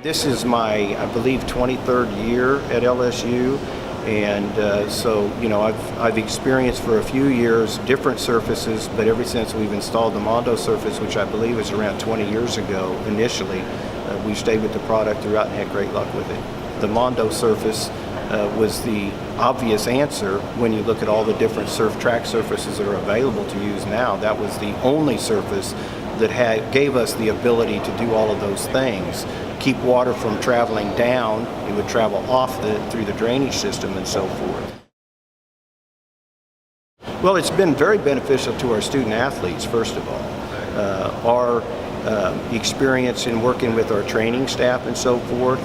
This is my, I believe, 23rd year at LSU, and so I've experienced for a few years different surfaces, but ever since we've installed the Mondo surface, which I believe was around 20 years ago initially, we've stayed with the product throughout and had great luck with it. The Mondo surface was the obvious answer when you look at all the different track surfaces that are available to use now. That was the only surface that gave us the ability to do all of those things. Keep water from traveling down, it would travel through the drainage system and so forth. Well, it's been very beneficial to our student athletes, first of all. Our experience in working with our training staff and so forth,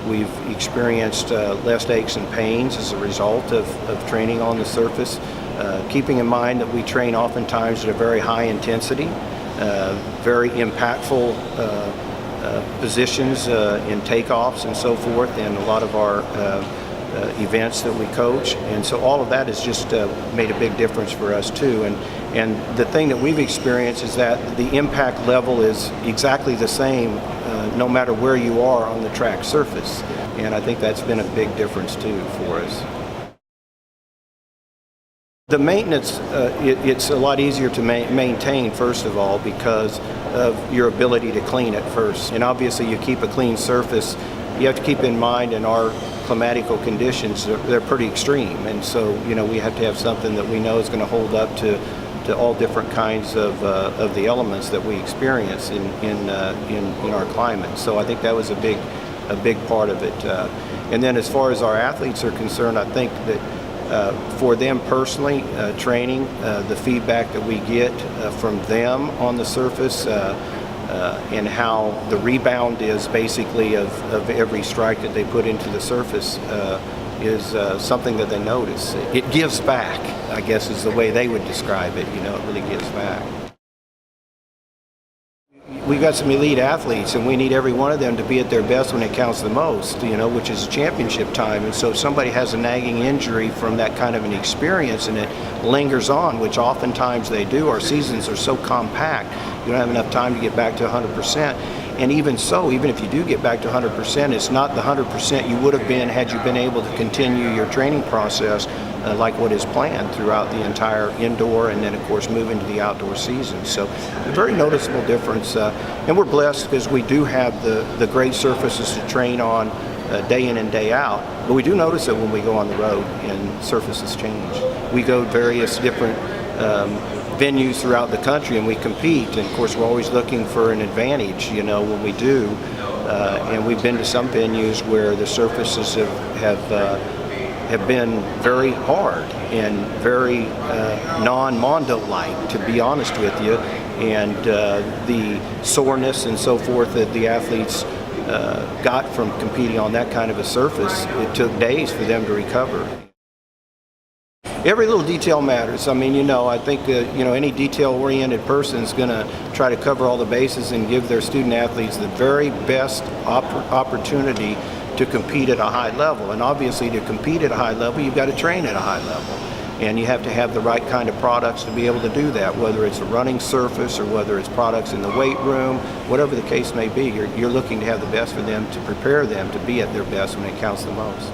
we've experienced less aches and pains as a result of training on the surface. Keeping in mind that we train oftentimes at a very high intensity, very impactful positions in takeoffs and so forth, and a lot of our events that we coach, and so all of that has just made a big difference for us too. And the thing that we've experienced is that the impact level is exactly the same no matter where you are on the track surface, and I think that's been a big difference too for us. The maintenance, it's a lot easier to maintain, first of all, because of your ability to clean it first. And obviously you keep a clean surface. You have to keep in mind in our climatical conditions, they're pretty extreme. And so, we have to have something that we know is going to hold up to all different kinds of the elements that we experience in our climate. So I think that was a big part of it. And then as far as our athletes are concerned, I think that for them personally, training, the feedback that we get from them on the surface, and how the rebound is basically of every strike that they put into the surface is something that they notice. It gives back, I guess is the way they would describe it. It really gives back. We've got some elite athletes, and we need every one of them to be at their best when it counts the most, which is championship time. And so if somebody has a nagging injury from that kind of an experience and it lingers on, which oftentimes they do, our seasons are so compact, you don't have enough time to get back to 100%. And even so, even if you do get back to 100%, it's not the 100% you would have been had you been able to continue your training process like what is planned throughout the entire indoor and then, of course, move into the outdoor season. So a very noticeable difference. And we're blessed because we do have the great surfaces to train on day in and day out. But we do notice it when we go on the road and surfaces change. We go to various different venues throughout the country and we compete, and of course we're always looking for an advantage when we do, and we've been to some venues where the surfaces have been very hard and very non-Mondo-like, to be honest with you, and the soreness and so forth that the athletes got from competing on that kind of a surface, it took days for them to recover. Every little detail matters. I think any detail-oriented person is going to try to cover all the bases and give their student athletes the very best opportunity to compete at a high level. And obviously, to compete at a high level, you've got to train at a high level. And you have to have the right kind of products to be able to do that, whether it's a running surface or whether it's products in the weight room, whatever the case may be. You're looking to have the best for them to prepare them to be at their best when it counts the most.